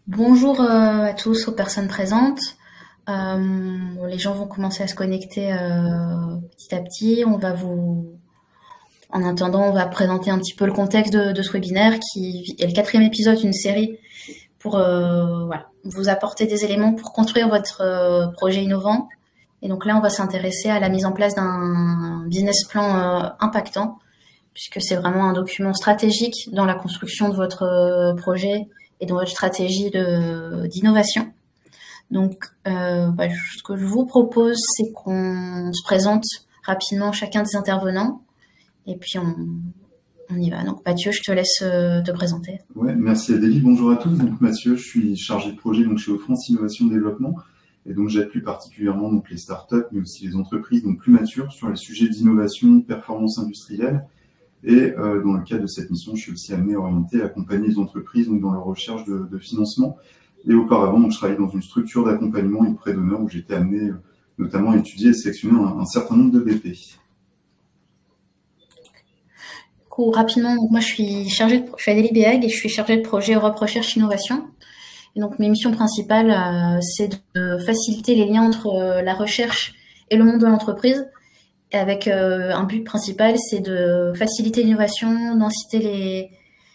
Bonjour à tous, aux personnes présentes. Les gens vont commencer à se connecter petit à petit. En attendant, on va présenter un petit peu le contexte de ce webinaire qui est le 4e épisode d'une série pour voilà, vous apporter des éléments pour construire votre projet innovant. Et donc là, on va s'intéresser à la mise en place d'un business plan impactant, puisque c'est vraiment un document stratégique dans la construction de votre projet et dans votre stratégie d'innovation. Donc, ce que je vous propose, c'est qu'on se présente rapidement chacun des intervenants, et puis on y va. Donc, Mathieu, je te laisse te présenter. Ouais, merci Adélie. Bonjour à tous. Donc, Mathieu, je suis chargé de projet chez Offrance Innovation Développement. Et donc, j'aide plus particulièrement les startups, mais aussi les entreprises plus matures sur les sujets d'innovation, de performance industrielle. Et dans le cadre de cette mission, je suis aussi amené à orienter, à accompagner les entreprises dans leur recherche de financement. Et auparavant, je travaillais dans une structure d'accompagnement et de prêt d'honneur où j'étais amené notamment à étudier et sélectionner un certain nombre de BP. Rapidement, donc moi je suis Adélie Béag et je suis chargée de projet Europe Recherche Innovation. Et donc mes missions principales, c'est de faciliter les liens entre la recherche et le monde de l'entreprise, et avec un but principal, c'est de faciliter l'innovation, d'inciter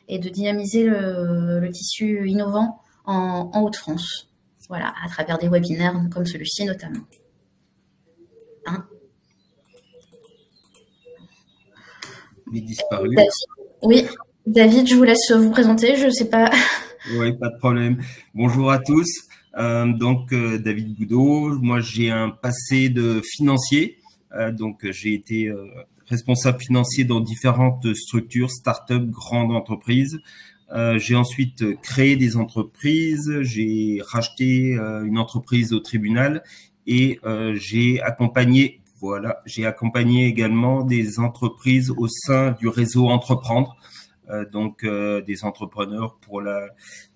et de dynamiser le tissu innovant en Hauts-de-France. Voilà, à travers des webinaires comme celui-ci notamment. Il est disparu. David, oui, David, je vous laisse vous présenter, je ne sais pas. Oui, pas de problème. Bonjour à tous. David Boudot, moi j'ai un passé de financier. J'ai été responsable financier dans différentes structures, start-up, grandes entreprises. J'ai ensuite créé des entreprises, j'ai racheté une entreprise au tribunal et j'ai accompagné également des entreprises au sein du réseau Entreprendre, des entrepreneurs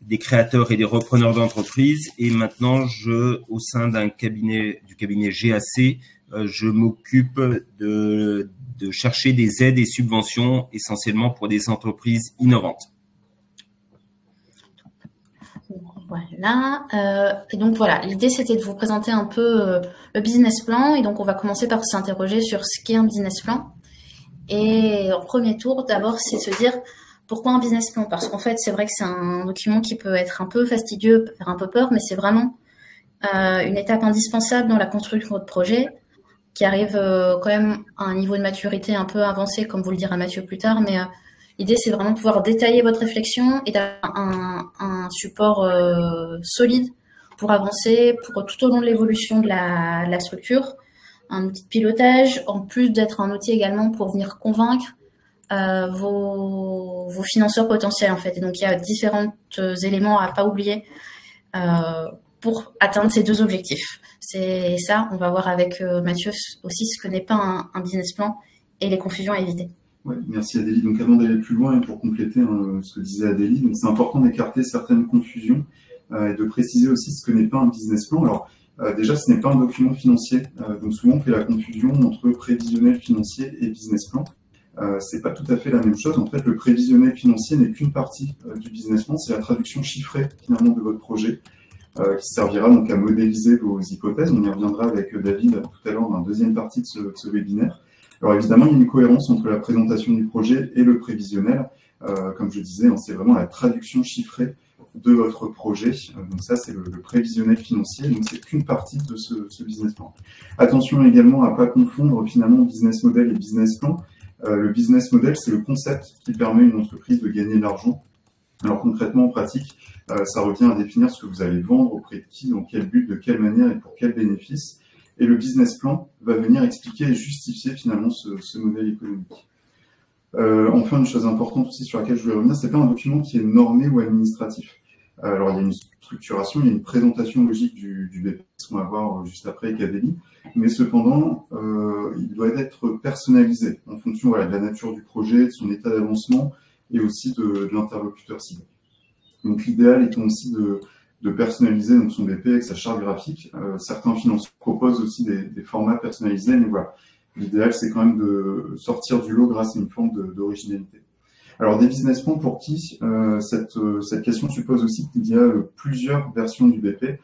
des créateurs et des repreneurs d'entreprises. Et maintenant, au sein du cabinet GAC, je m'occupe de chercher des aides et subventions essentiellement pour des entreprises innovantes. Voilà. Et donc voilà, l'idée c'était de vous présenter un peu le business plan. Et donc on va commencer par s'interroger sur ce qu'est un business plan. Et en premier tour, d'abord, c'est se dire pourquoi un business plan. Parce qu'en fait, c'est vrai que c'est un document qui peut être un peu fastidieux, peut faire un peu peur, mais c'est vraiment une étape indispensable dans la construction de votre projet, qui arrive quand même à un niveau de maturité un peu avancé, comme vous le dira Mathieu plus tard, mais l'idée, c'est vraiment de pouvoir détailler votre réflexion et d'avoir un support solide pour avancer tout au long de l'évolution de la structure. Un outil de pilotage, en plus d'être un outil également pour venir convaincre vos financeurs potentiels, en fait. Et donc, il y a différents éléments à pas oublier pour atteindre ces deux objectifs. C'est ça, on va voir avec Mathieu aussi ce que n'est pas un business plan et les confusions à éviter. Ouais, merci Adélie. Donc avant d'aller plus loin et pour compléter ce que disait Adélie, c'est important d'écarter certaines confusions et de préciser aussi ce que n'est pas un business plan. Alors déjà, ce n'est pas un document financier. Donc souvent, on fait la confusion entre prévisionnel financier et business plan. C'est pas tout à fait la même chose. En fait, le prévisionnel financier n'est qu'une partie du business plan. C'est la traduction chiffrée finalement de votre projet qui servira donc à modéliser vos hypothèses. On y reviendra avec David tout à l'heure dans la deuxième partie de ce webinaire. Alors évidemment, il y a une cohérence entre la présentation du projet et le prévisionnel. Comme je disais, c'est vraiment la traduction chiffrée de votre projet. Donc ça, c'est le prévisionnel financier. Donc c'est qu'une partie de ce business plan. Attention également à ne pas confondre finalement business model et business plan. Le business model, c'est le concept qui permet à une entreprise de gagner de l'argent. Alors concrètement, en pratique, ça revient à définir ce que vous allez vendre, auprès de qui, dans quel but, de quelle manière et pour quel bénéfice. Et le business plan va venir expliquer et justifier finalement ce modèle économique. Enfin, une chose importante aussi sur laquelle je voulais revenir, c'est pas un document qui est normé ou administratif. Alors, il y a une structuration, il y a une présentation logique du BP, ce qu'on va voir juste après avec Adélie, mais cependant, il doit être personnalisé en fonction de la nature du projet, de son état d'avancement et aussi de l'interlocuteur ciblé. Donc, l'idéal étant aussi de personnaliser donc, son BP avec sa charte graphique. Certains financeurs proposent aussi des formats personnalisés, mais voilà. L'idéal, c'est quand même de sortir du lot grâce à une forme d'originalité. Alors, des business plans pour qui cette question suppose aussi qu'il y a plusieurs versions du BP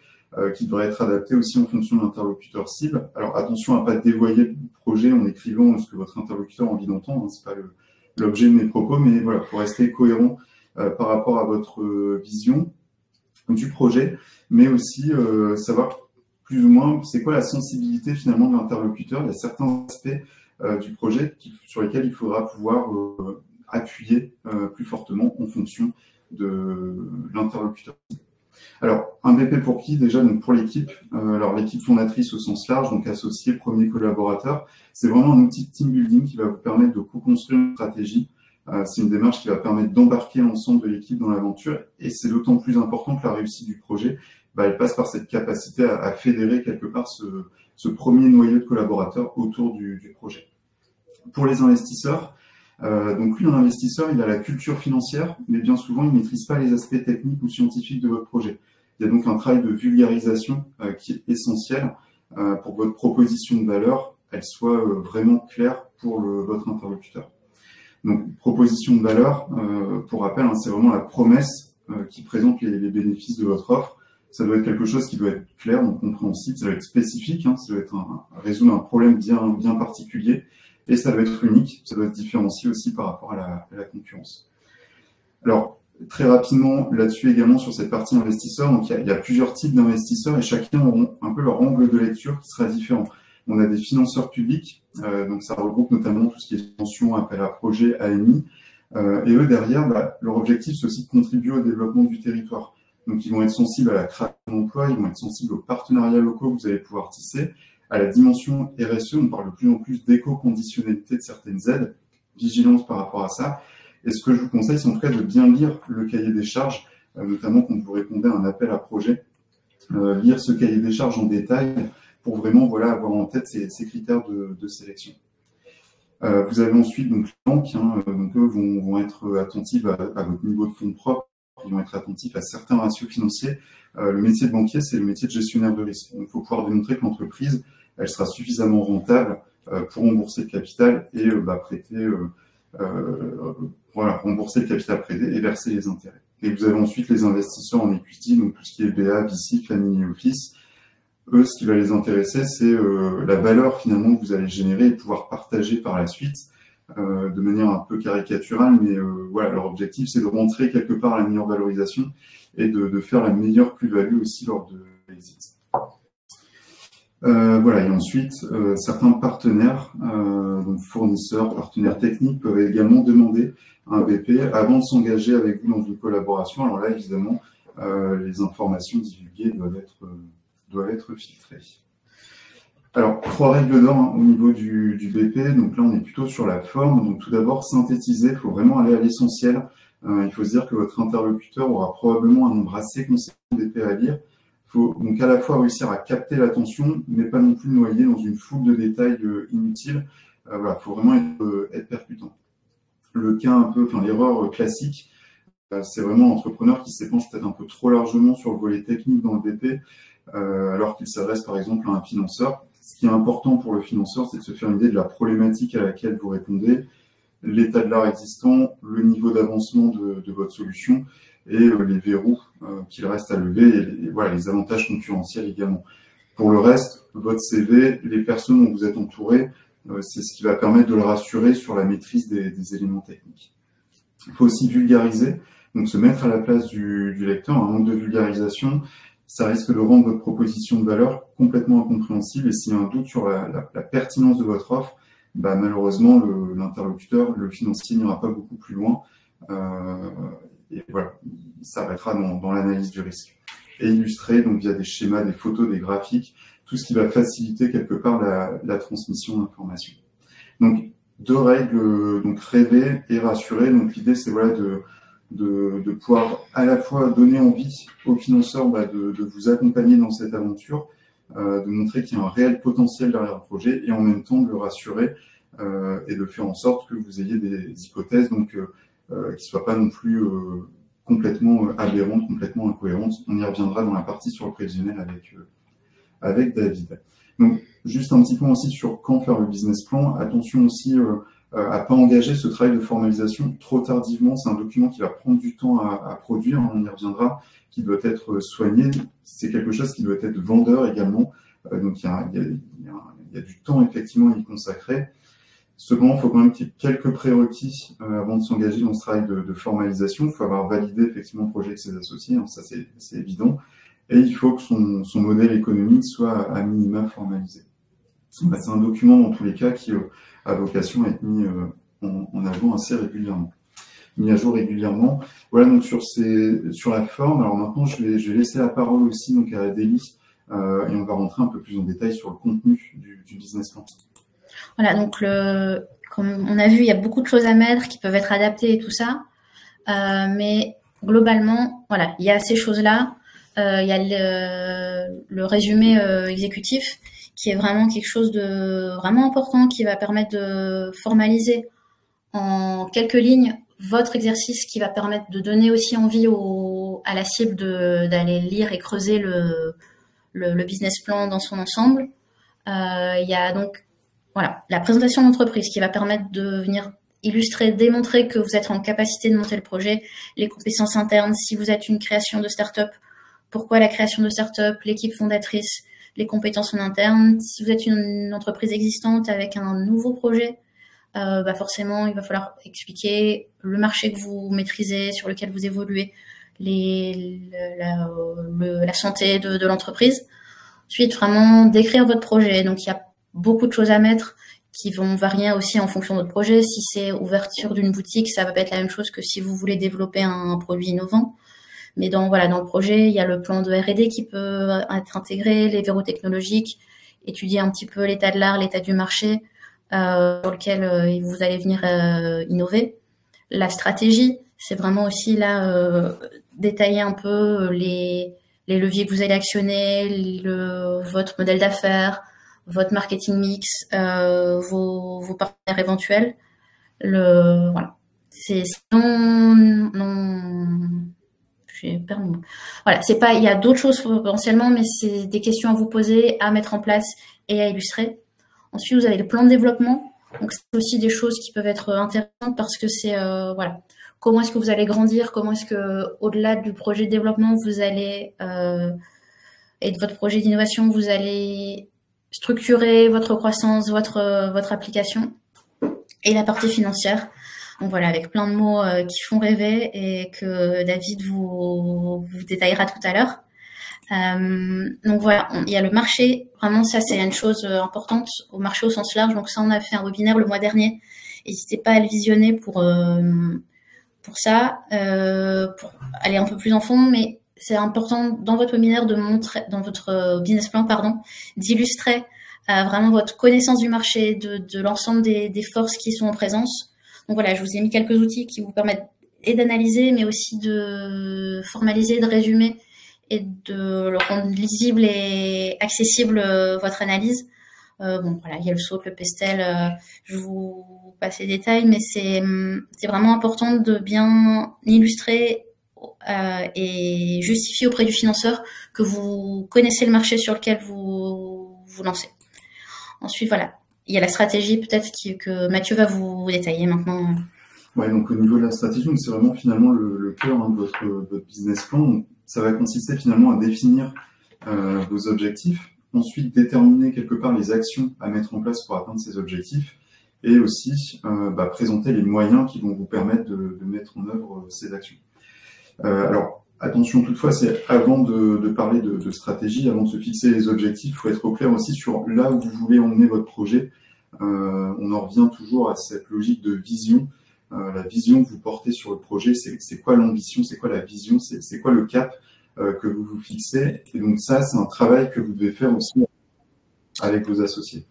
qui devraient être adaptées aussi en fonction de l'interlocuteur cible. Alors, attention à ne pas dévoyer le projet en écrivant ce que votre interlocuteur a envie d'entendre, hein, c'est pas l'objet de mes propos, mais voilà, il faut rester cohérent par rapport à votre vision du projet, mais aussi savoir plus ou moins c'est quoi la sensibilité finalement de l'interlocuteur. Il y a certains aspects du projet sur lesquels il faudra pouvoir appuyer plus fortement en fonction de l'interlocuteur. Alors, un BP pour qui? Déjà, donc pour l'équipe. Alors, l'équipe fondatrice au sens large, donc associé, premier collaborateur. C'est vraiment un outil de team building qui va vous permettre de co-construire une stratégie. C'est une démarche qui va permettre d'embarquer l'ensemble de l'équipe dans l'aventure. Et c'est d'autant plus important que la réussite du projet, elle passe par cette capacité à fédérer quelque part ce premier noyau de collaborateurs autour du projet. Pour les investisseurs, donc lui, un investisseur, il a la culture financière, mais bien souvent, il ne maîtrise pas les aspects techniques ou scientifiques de votre projet. Il y a donc un travail de vulgarisation qui est essentiel pour que votre proposition de valeur, elle soit vraiment claire pour votre interlocuteur. Donc, proposition de valeur, pour rappel, hein, c'est vraiment la promesse qui présente les bénéfices de votre offre. Ça doit être quelque chose qui doit être clair, donc compréhensible, ça doit être spécifique, hein, ça doit être résoudre un problème bien particulier. Et ça doit être unique, ça doit se différencier aussi par rapport à la concurrence. Alors, très rapidement, là-dessus également, sur cette partie investisseur, donc il y a plusieurs types d'investisseurs et chacun auront un peu leur angle de lecture qui sera différent. On a des financeurs publics, donc ça regroupe notamment tout ce qui est subvention, appel à projet, AMI, et eux, derrière, leur objectif, c'est aussi de contribuer au développement du territoire. Donc, ils vont être sensibles à la création d'emplois, ils vont être sensibles aux partenariats locaux que vous allez pouvoir tisser, à la dimension RSE, on parle de plus en plus d'éco-conditionnalité de certaines aides, vigilance par rapport à ça. Et ce que je vous conseille, c'est en tout cas de bien lire le cahier des charges, notamment quand vous répondez à un appel à projet, lire ce cahier des charges en détail pour vraiment avoir en tête ces critères de sélection. Vous avez ensuite donc, les banques, hein, donc eux vont être attentifs à votre niveau de fonds propres, ils vont être attentifs à certains ratios financiers. Le métier de banquier, c'est le métier de gestionnaire de risque. Donc, il faut pouvoir démontrer que l'entreprise, elle sera suffisamment rentable pour rembourser le capital et prêter, rembourser le capital prêté et verser les intérêts. Et vous avez ensuite les investisseurs en equity, donc tout ce qui est BA, VC, Family Office. Eux, ce qui va les intéresser, c'est la valeur finalement que vous allez générer et pouvoir partager par la suite de manière un peu caricaturale, mais leur objectif, c'est de rentrer quelque part à la meilleure valorisation et de faire la meilleure plus-value aussi lors de l'exit. Et ensuite, certains partenaires, donc fournisseurs, partenaires techniques, peuvent également demander un BP avant de s'engager avec vous dans une collaboration. Alors là, évidemment, les informations divulguées doivent être filtrées. Alors, 3 règles d'or hein, au niveau du BP. Donc là, on est plutôt sur la forme. Donc tout d'abord, synthétiser. Il faut vraiment aller à l'essentiel. Il faut se dire que votre interlocuteur aura probablement un nombre assez conséquent de BP à lire. Il faut donc à la fois réussir à capter l'attention, mais pas non plus noyer dans une foule de détails inutiles. Il faut vraiment être percutant. L'erreur classique, c'est vraiment l'entrepreneur qui s'épanche peut-être un peu trop largement sur le volet technique dans le BP, alors qu'il s'adresse par exemple à un financeur. Ce qui est important pour le financeur, c'est de se faire une idée de la problématique à laquelle vous répondez, l'état de l'art existant, le niveau d'avancement de votre solution et les verrous qu'il reste à lever et les avantages concurrentiels également. Pour le reste, votre CV, les personnes dont vous êtes entouré, c'est ce qui va permettre de le rassurer sur la maîtrise des éléments techniques. Il faut aussi vulgariser, donc se mettre à la place du lecteur. Un manque de vulgarisation, ça risque de rendre votre proposition de valeur complètement incompréhensible et s'il y a un doute sur la pertinence de votre offre, malheureusement, l'interlocuteur, le financier n'ira pas beaucoup plus loin il s'arrêtera dans l'analyse du risque. Et illustrer donc via des schémas, des photos, des graphiques, tout ce qui va faciliter quelque part la transmission d'informations. Donc, 2 règles, donc rêver et rassurer. Donc l'idée, c'est de pouvoir à la fois donner envie aux financeurs de vous accompagner dans cette aventure, de montrer qu'il y a un réel potentiel derrière le projet et en même temps de le rassurer et de faire en sorte que vous ayez des hypothèses qui ne soient pas non plus complètement aberrantes, complètement incohérentes. On y reviendra dans la partie sur le prévisionnel avec David. Donc, juste un petit point aussi sur quand faire le business plan. Attention aussi à pas engager ce travail de formalisation trop tardivement. C'est un document qui va prendre du temps à produire, on y reviendra, qui doit être soigné. C'est quelque chose qui doit être vendeur également. Donc il y a du temps effectivement à y consacrer. Cependant, il faut quand même qu'il y ait quelques prérequis avant de s'engager dans ce travail de formalisation. Il faut avoir validé effectivement le projet avec ses associés, hein, ça c'est évident. Et il faut que son modèle économique soit à minima formalisé. C'est un document dans tous les cas qui a vocation à être mis en avant assez régulièrement, mis à jour régulièrement. Voilà donc sur la forme. Alors maintenant, je vais laisser la parole aussi donc à Adélie et on va rentrer un peu plus en détail sur le contenu du business plan. Voilà, donc comme on a vu, il y a beaucoup de choses à mettre qui peuvent être adaptées et tout ça, mais globalement, voilà, il y a ces choses-là. Il y a le résumé exécutif qui est vraiment quelque chose de vraiment important qui va permettre de formaliser en quelques lignes votre exercice, qui va permettre de donner aussi envie à la cible d'aller lire et creuser le business plan dans son ensemble. Il y a donc voilà, la présentation d'entreprise qui va permettre de venir illustrer, démontrer que vous êtes en capacité de monter le projet, les compétences internes, si vous êtes une création de start-up, pourquoi la création de start-up, l'équipe fondatrice, les compétences en interne. Si vous êtes une entreprise existante avec un nouveau projet, forcément, il va falloir expliquer le marché que vous maîtrisez, sur lequel vous évoluez, la santé de l'entreprise. Ensuite, vraiment décrire votre projet. Donc, il y a beaucoup de choses à mettre qui vont varier aussi en fonction de votre projet. Si c'est ouverture d'une boutique, ça va pas être la même chose que si vous voulez développer un produit innovant. Mais dans le projet, il y a le plan de R&D qui peut être intégré, les verrous technologiques, étudier un petit peu l'état de l'art, l'état du marché sur lequel vous allez venir innover. La stratégie, c'est vraiment aussi là détailler un peu les leviers que vous allez actionner, votre modèle d'affaires, votre marketing mix, vos partenaires éventuels. Voilà. C'est j'ai perdu le mot. Voilà, c'est pas, il y a d'autres choses potentiellement, mais c'est des questions à vous poser, à mettre en place et à illustrer. Ensuite, vous avez le plan de développement. Donc, c'est aussi des choses qui peuvent être intéressantes parce que c'est, voilà, comment est-ce que vous allez grandir, comment est-ce que, au-delà du projet de développement, vous allez, et de votre projet d'innovation, vous allez structurer votre croissance, votre application, et la partie financière. Donc voilà, avec plein de mots qui font rêver et que David vous détaillera tout à l'heure. Donc voilà, il y a le marché. Vraiment, ça, c'est une chose importante au marché au sens large. Donc ça, on a fait un webinaire le mois dernier. N'hésitez pas à le visionner pour ça, pour aller un peu plus en fond. Mais c'est important dans votre webinaire de montrer, dans votre business plan, d'illustrer vraiment votre connaissance du marché, de l'ensemble des forces qui sont en présence. Donc voilà, je vous ai mis quelques outils qui vous permettent et d'analyser, mais aussi de formaliser, de résumer et de le rendre lisible et accessible votre analyse. Bon, voilà, il y a le SWOT, le PESTEL, je vous passe les détails, mais c'est vraiment important de bien illustrer et justifier auprès du financeur que vous connaissez le marché sur lequel vous lancez. Ensuite, voilà. Il y a la stratégie peut-être que Mathieu va vous détailler maintenant. Ouais, donc au niveau de la stratégie, c'est vraiment finalement le cœur de votre business plan. Donc, ça va consister finalement à définir vos objectifs, ensuite déterminer quelque part les actions à mettre en place pour atteindre ces objectifs, et aussi présenter les moyens qui vont vous permettre de mettre en œuvre ces actions. Alors, attention toutefois, c'est avant de parler de stratégie, avant de se fixer les objectifs, il faut être au clair aussi sur là où vous voulez emmener votre projet. On en revient toujours à cette logique de vision. La vision que vous portez sur le projet, c'est quoi l'ambition, c'est quoi la vision, c'est quoi le cap que vous vous fixez. Et donc ça, c'est un travail que vous devez faire aussi avec vos associés.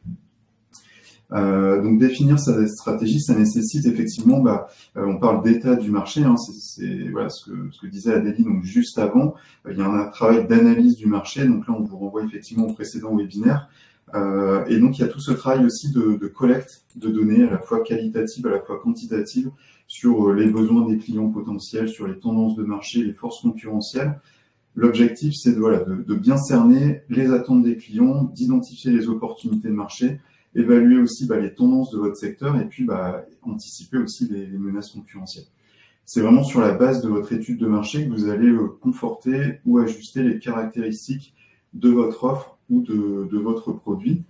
Donc définir sa stratégie, ça nécessite effectivement, on parle d'état du marché, hein, c'est voilà ce que disait Adélie donc juste avant. Il y a un travail d'analyse du marché, donc là on vous renvoie effectivement au précédent webinaire. Et donc il y a tout ce travail aussi de collecte de données, à la fois qualitatives, à la fois quantitatives, sur les besoins des clients potentiels, sur les tendances de marché, les forces concurrentielles. L'objectif, c'est de bien cerner les attentes des clients, d'identifier les opportunités de marché, évaluer aussi les tendances de votre secteur et puis anticiper aussi les menaces concurrentielles. C'est vraiment sur la base de votre étude de marché que vous allez conforter ou ajuster les caractéristiques de votre offre ou de votre produit.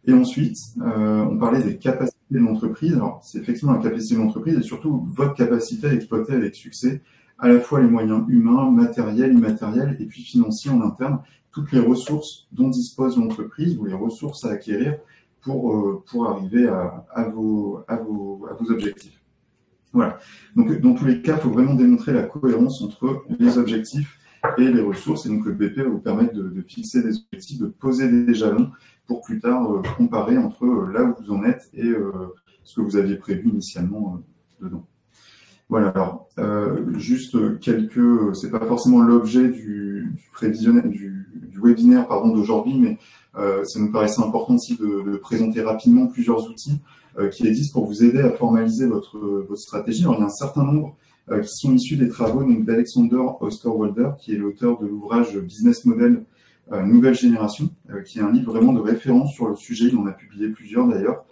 Et ensuite, on parlait des capacités de l'entreprise. Alors, c'est effectivement la capacité de l'entreprise et surtout votre capacité à exploiter avec succès à la fois les moyens humains, matériels, immatériels et puis financiers en interne, toutes les ressources dont dispose l'entreprise ou les ressources à acquérir pour arriver à vos objectifs. Voilà. Donc, dans tous les cas, il faut vraiment démontrer la cohérence entre les objectifs et les ressources. Et donc, le BP va vous permettre de fixer des objectifs, de poser des jalons pour plus tard comparer entre là où vous en êtes et ce que vous aviez prévu initialement dedans. Voilà, alors, juste c'est pas forcément l'objet du webinaire d'aujourd'hui, mais ça nous paraissait important aussi de présenter rapidement plusieurs outils qui existent pour vous aider à formaliser votre stratégie. Alors, il y a un certain nombre qui sont issus des travaux d'Alexander Osterwalder, qui est l'auteur de l'ouvrage Business Model Nouvelle Génération, qui est un livre vraiment de référence sur le sujet. Il en a publié plusieurs d'ailleurs.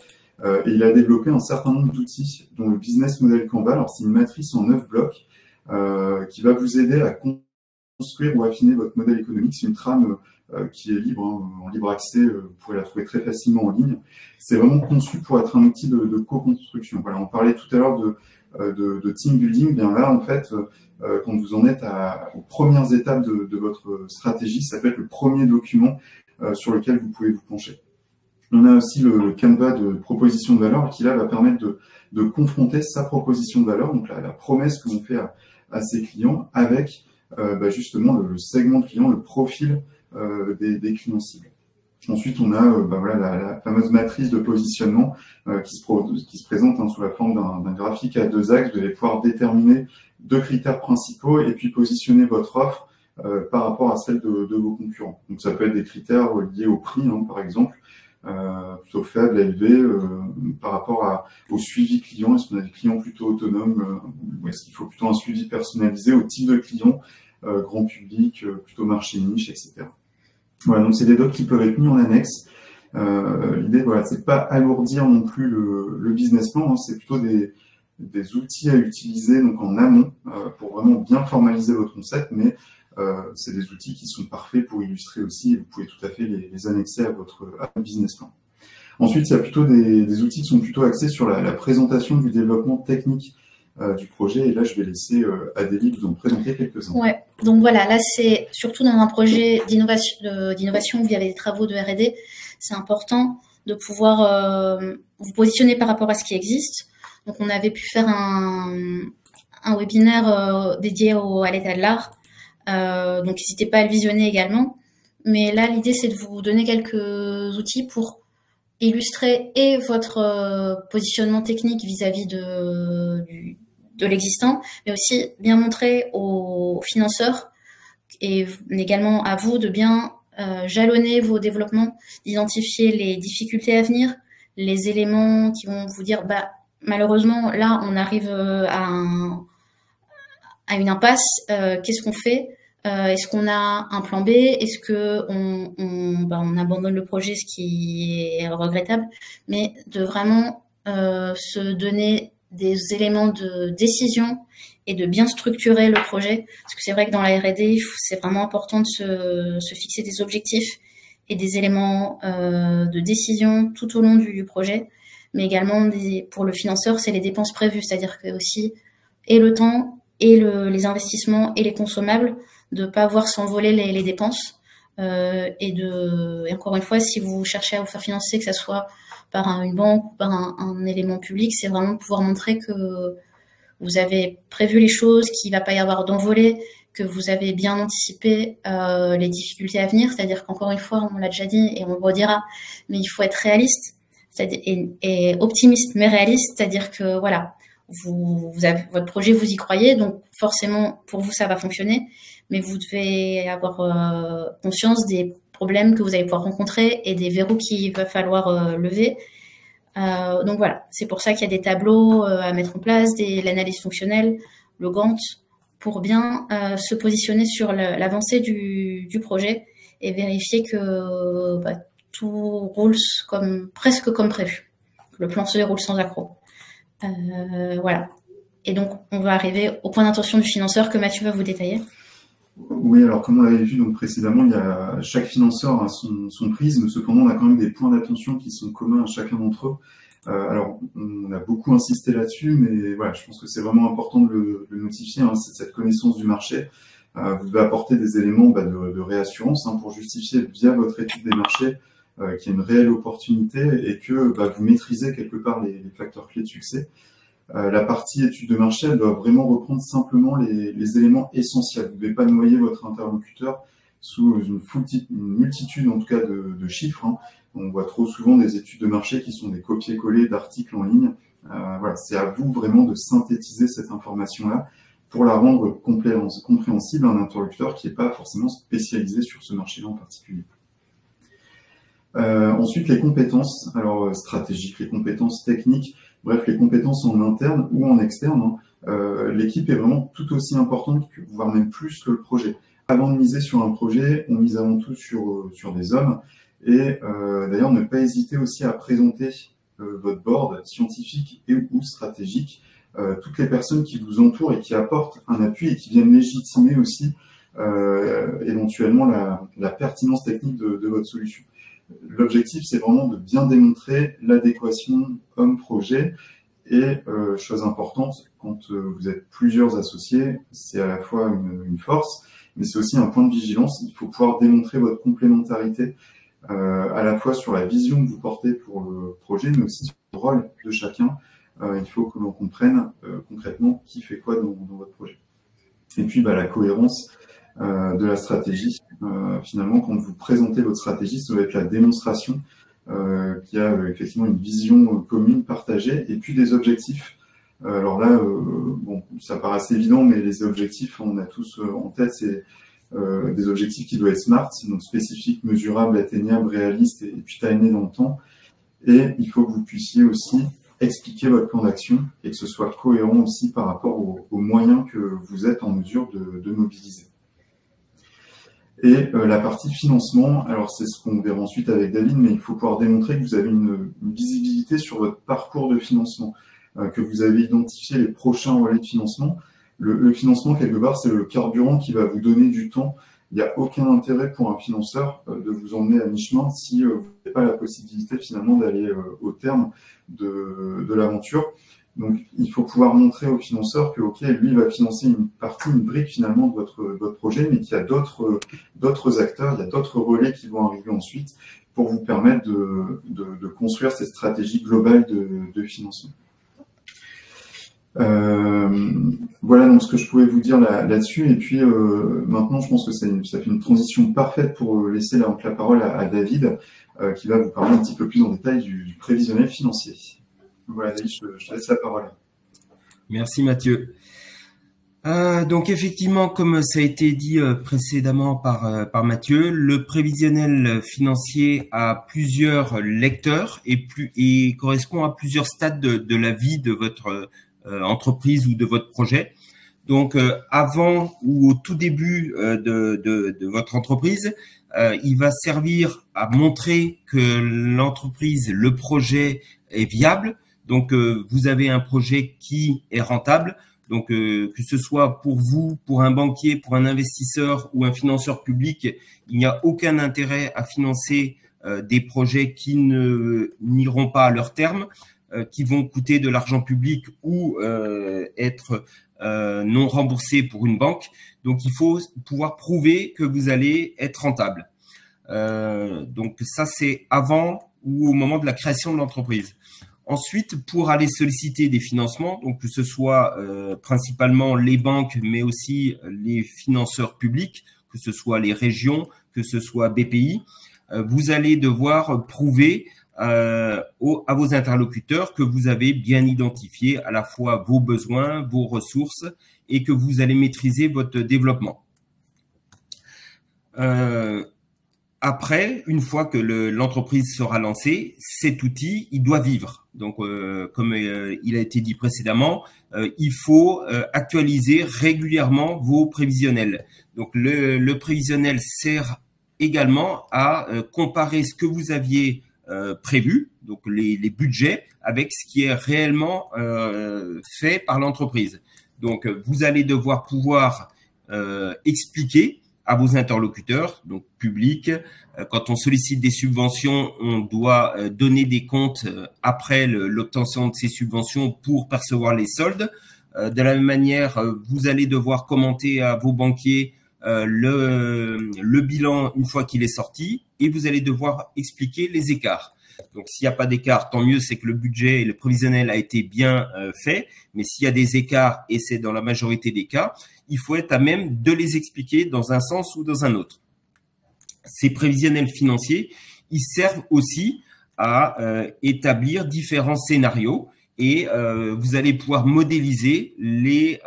Et il a développé un certain nombre d'outils, dont le Business Model Canva. Alors, c'est une matrice en 9 blocs qui va vous aider à construire ou affiner votre modèle économique. C'est une trame qui est libre, en libre accès. Vous pourrez la trouver très facilement en ligne. C'est vraiment conçu pour être un outil de co-construction. Voilà, on parlait tout à l'heure de team building. Bien là, en fait, quand vous en êtes aux premières étapes de votre stratégie, ça peut être le premier document sur lequel vous pouvez vous pencher. On a aussi le Canva de proposition de valeur qui là va permettre de confronter sa proposition de valeur, donc la promesse que l'on fait à ses clients avec justement le segment de client, le profil des clients cibles. Ensuite, on a la fameuse matrice de positionnement qui se présente sous la forme d'un graphique à 2 axes. Vous allez pouvoir déterminer 2 critères principaux et puis positionner votre offre par rapport à celle de vos concurrents. Donc, ça peut être des critères liés au prix, par exemple, plutôt faible, élevé, par rapport au suivi client. Est-ce qu'on a des clients plutôt autonomes ou est-ce qu'il faut plutôt un suivi personnalisé au type de client, grand public, plutôt marché niche, etc. Voilà, donc c'est des docs qui peuvent être mis en annexe. L'idée, c'est pas alourdir non plus le business plan, c'est plutôt des outils à utiliser donc en amont pour vraiment bien formaliser votre concept, mais c'est des outils qui sont parfaits pour illustrer aussi, et vous pouvez tout à fait les annexer à votre business plan. Ensuite, il y a plutôt des outils qui sont plutôt axés sur la présentation du développement technique du projet, et là je vais laisser Adélie vous en présenter quelques-uns. Ouais, donc voilà, là c'est surtout dans un projet d'innovation où il y avait des travaux de R&D, c'est important de pouvoir vous positionner par rapport à ce qui existe. Donc on avait pu faire un webinaire dédié à l'état de l'art. Donc n'hésitez pas à le visionner également. Mais là, l'idée, c'est de vous donner quelques outils pour illustrer et votre positionnement technique vis-à-vis de l'existant, mais aussi bien montrer aux financeurs et également à vous de bien jalonner vos développements, d'identifier les difficultés à venir, les éléments qui vont vous dire malheureusement, là, on arrive à une impasse. Qu'est-ce qu'on fait? Est-ce qu'on a un plan B? Est-ce que on abandonne le projet, ce qui est regrettable? Mais de vraiment se donner des éléments de décision et de bien structurer le projet. Parce que c'est vrai que dans la R&D, c'est vraiment important de se fixer des objectifs et des éléments de décision tout au long du projet. Mais également, pour le financeur, c'est les dépenses prévues. C'est-à-dire que aussi, et le temps, et les investissements, et les consommables, de pas voir s'envoler les dépenses. Et encore une fois, si vous cherchez à vous faire financer, que ça soit par une banque ou par un élément public, c'est vraiment de pouvoir montrer que vous avez prévu les choses, qu'il va pas y avoir d'envolée, que vous avez bien anticipé les difficultés à venir. C'est-à-dire qu'encore une fois, on l'a déjà dit et on le redira, mais il faut être réaliste, et optimiste mais réaliste. C'est-à-dire que voilà, votre projet, vous y croyez, donc forcément pour vous ça va fonctionner, mais vous devez avoir conscience des problèmes que vous allez pouvoir rencontrer et des verrous qu'il va falloir lever. Donc voilà, c'est pour ça qu'il y a des tableaux à mettre en place, l'analyse fonctionnelle, le Gantt, pour bien se positionner sur l'avancée du projet et vérifier que tout roule presque comme prévu. Le plan se déroule sans accroc. Voilà. Et donc, on va arriver au point d'intention du financeur que Mathieu va vous détailler. Oui, alors comme on l'avait vu donc précédemment, chaque financeur a son prisme. Cependant, on a quand même des points d'attention qui sont communs à chacun d'entre eux. Alors, on a beaucoup insisté là-dessus, mais voilà, je pense que c'est vraiment important de le notifier. C'est cette connaissance du marché. Vous devez apporter des éléments de réassurance pour justifier via votre étude des marchés qu'il y a une réelle opportunité et que vous maîtrisez quelque part les facteurs clés de succès. La partie étude de marché, elle doit vraiment reprendre simplement les éléments essentiels. Vous ne devez pas noyer votre interlocuteur sous une multitude, en tout cas, de chiffres. On voit trop souvent des études de marché qui sont des copier-coller d'articles en ligne. Voilà, c'est à vous vraiment de synthétiser cette information-là pour la rendre compréhensible à un interlocuteur qui n'est pas forcément spécialisé sur ce marché-là en particulier. Ensuite, les compétences, alors stratégiques, les compétences techniques, bref, les compétences en interne ou en externe. L'équipe est vraiment tout aussi importante, voire même plus que le projet. Avant de miser sur un projet, on mise avant tout sur des hommes. Et d'ailleurs, ne pas hésiter aussi à présenter votre board scientifique ou stratégique, toutes les personnes qui vous entourent et qui apportent un appui et qui viennent légitimer aussi éventuellement la pertinence technique de votre solution. L'objectif, c'est vraiment de bien démontrer l'adéquation homme-projet et, chose importante, quand vous êtes plusieurs associés, c'est à la fois une force, mais c'est aussi un point de vigilance. Il faut pouvoir démontrer votre complémentarité à la fois sur la vision que vous portez pour le projet, mais aussi sur le rôle de chacun. Il faut que l'on comprenne concrètement qui fait quoi dans votre projet. Et puis la cohérence de la stratégie. Finalement, quand vous présentez votre stratégie, ça va être la démonstration qu'il y a effectivement une vision commune, partagée, et puis des objectifs. Alors là, bon, ça paraît assez évident, mais les objectifs, on a tous en tête, c'est des objectifs qui doivent être SMART, donc spécifiques, mesurables, atteignables, réalistes, et puis timés dans le temps. Et il faut que vous puissiez aussi expliquer votre plan d'action et que ce soit cohérent aussi par rapport aux moyens que vous êtes en mesure de mobiliser. Et la partie financement, alors c'est ce qu'on verra ensuite avec David, mais il faut pouvoir démontrer que vous avez une visibilité sur votre parcours de financement, que vous avez identifié les prochains relais de financement. Le financement, quelque part, c'est le carburant qui va vous donner du temps. Il n'y a aucun intérêt pour un financeur de vous emmener à mi-chemin si vous n'avez pas la possibilité finalement d'aller au terme de l'aventure. Donc, il faut pouvoir montrer au financeur que, OK, lui, il va financer une brique finalement de votre projet, mais qu'il y a d'autres acteurs, il y a d'autres relais qui vont arriver ensuite pour vous permettre de construire cette stratégie globale de financement. Voilà donc ce que je pouvais vous dire là-dessus. Et puis maintenant, je pense que ça fait une transition parfaite pour laisser la parole à David, qui va vous parler un petit peu plus en détail du prévisionnel financier. Voilà, David, je te laisse la parole. Merci Mathieu. Donc effectivement, comme ça a été dit précédemment par Mathieu, le prévisionnel financier a plusieurs lecteurs et correspond à plusieurs stades de la vie de votre entreprise ou de votre projet. Donc avant ou au tout début de votre entreprise, il va servir à montrer que l'entreprise, le projet est viable. Donc vous avez un projet qui est rentable. Donc que ce soit pour vous, pour un banquier, pour un investisseur ou un financeur public, il n'y a aucun intérêt à financer des projets qui n'iront pas à leur terme, qui vont coûter de l'argent public ou être non remboursés pour une banque. Donc il faut pouvoir prouver que vous allez être rentable. Donc ça c'est avant ou au moment de la création de l'entreprise. Ensuite, pour aller solliciter des financements, donc que ce soit principalement les banques, mais aussi les financeurs publics, que ce soit les régions, que ce soit BPI, vous allez devoir prouver à vos interlocuteurs que vous avez bien identifié à la fois vos besoins, vos ressources et que vous allez maîtriser votre développement. Après, une fois que l'entreprise sera lancée, cet outil, il doit vivre. Donc, comme il a été dit précédemment, il faut actualiser régulièrement vos prévisionnels. Donc, le prévisionnel sert également à comparer ce que vous aviez prévu, donc les budgets, avec ce qui est réellement fait par l'entreprise. Donc, vous allez devoir pouvoir expliquer à vos interlocuteurs, donc publics. Quand on sollicite des subventions, on doit donner des comptes après l'obtention de ces subventions pour percevoir les soldes. De la même manière, vous allez devoir commenter à vos banquiers le bilan une fois qu'il est sorti, et vous allez devoir expliquer les écarts. Donc, s'il n'y a pas d'écart, tant mieux, c'est que le budget et le prévisionnel a été bien fait. Mais s'il y a des écarts, et c'est dans la majorité des cas, il faut être à même de les expliquer dans un sens ou dans un autre. Ces prévisionnels financiers, ils servent aussi à établir différents scénarios, et vous allez pouvoir modéliser les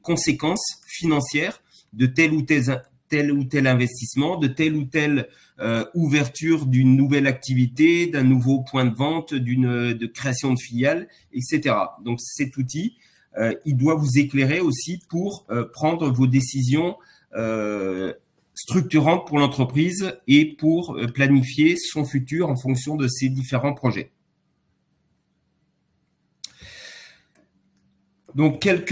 conséquences financières de tel ou tel investissement, de telle ou telle ouverture d'une nouvelle activité, d'un nouveau point de vente, de création de filiales, etc. Donc cet outil, il doit vous éclairer aussi pour prendre vos décisions structurantes pour l'entreprise et pour planifier son futur en fonction de ces différents projets. Donc, quelques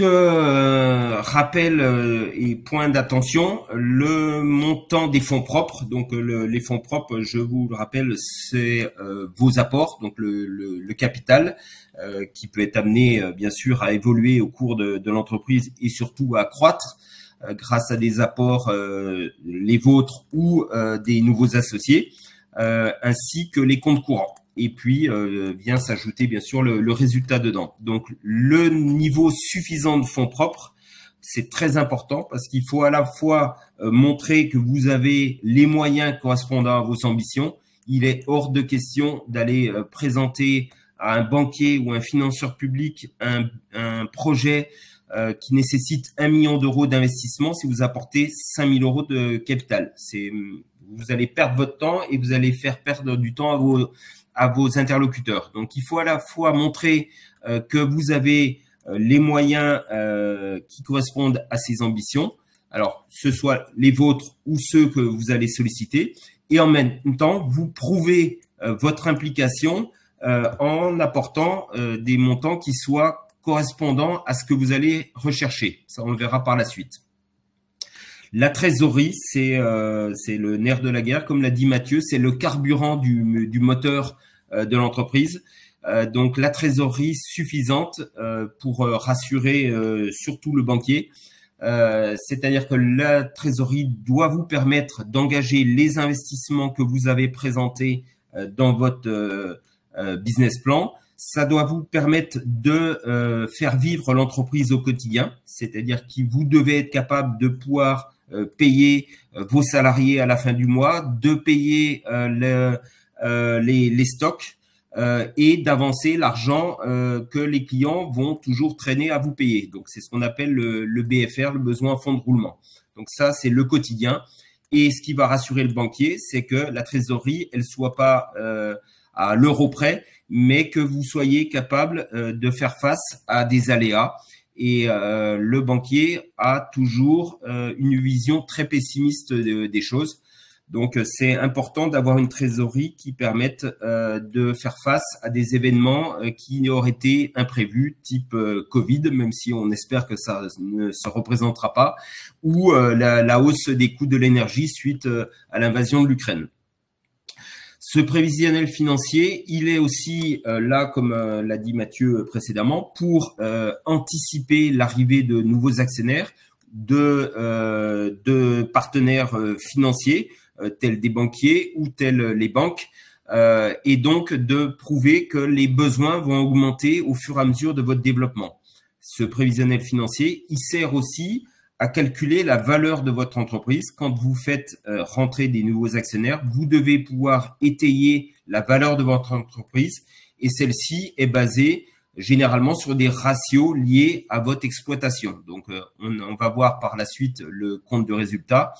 rappels et points d'attention. Le montant des fonds propres. Donc, les fonds propres, je vous le rappelle, c'est vos apports, donc le capital, qui peut être amené, bien sûr, à évoluer au cours de l'entreprise et surtout à croître grâce à des apports, les vôtres ou des nouveaux associés, ainsi que les comptes courants. Et puis, vient s'ajouter, bien sûr, le résultat dedans. Donc, le niveau suffisant de fonds propres, c'est très important parce qu'il faut à la fois montrer que vous avez les moyens correspondant à vos ambitions. Il est hors de question d'aller présenter à un banquier ou un financeur public un projet qui nécessite 1 million d'euros d'investissement si vous apportez 5 000 euros de capital. Vous allez perdre votre temps et vous allez faire perdre du temps à vos interlocuteurs. Donc, il faut à la fois montrer que vous avez les moyens qui correspondent à ces ambitions, alors ce soit les vôtres ou ceux que vous allez solliciter, et en même temps, vous prouvez votre implication en apportant des montants qui soient correspondants à ce que vous allez rechercher. Ça, on le verra par la suite. La trésorerie, c'est le nerf de la guerre, comme l'a dit Mathieu, c'est le carburant du moteur de l'entreprise. Donc, la trésorerie suffisante pour rassurer surtout le banquier. C'est-à-dire que la trésorerie doit vous permettre d'engager les investissements que vous avez présentés dans votre business plan. Ça doit vous permettre de faire vivre l'entreprise au quotidien, c'est-à-dire que vous devez être capable de pouvoir payer vos salariés à la fin du mois, de payer les stocks et d'avancer l'argent que les clients vont toujours traîner à vous payer. Donc, c'est ce qu'on appelle le BFR, le besoin en fonds de roulement. Donc, ça, c'est le quotidien. Et ce qui va rassurer le banquier, c'est que la trésorerie, elle soit pas à l'euro près, mais que vous soyez capable de faire face à des aléas. Et le banquier a toujours une vision très pessimiste des choses. Donc, c'est important d'avoir une trésorerie qui permette de faire face à des événements qui auraient été imprévus, type Covid, même si on espère que ça ne se représentera pas, ou la hausse des coûts de l'énergie suite à l'invasion de l'Ukraine. Ce prévisionnel financier, il est aussi là, comme l'a dit Mathieu précédemment, pour anticiper l'arrivée de nouveaux actionnaires, de partenaires financiers, tels des banquiers ou tels les banques, et donc de prouver que les besoins vont augmenter au fur et à mesure de votre développement. Ce prévisionnel financier, il sert aussi à calculer la valeur de votre entreprise. Quand vous faites rentrer des nouveaux actionnaires, vous devez pouvoir étayer la valeur de votre entreprise, et celle-ci est basée généralement sur des ratios liés à votre exploitation. Donc, on va voir par la suite le compte de résultat.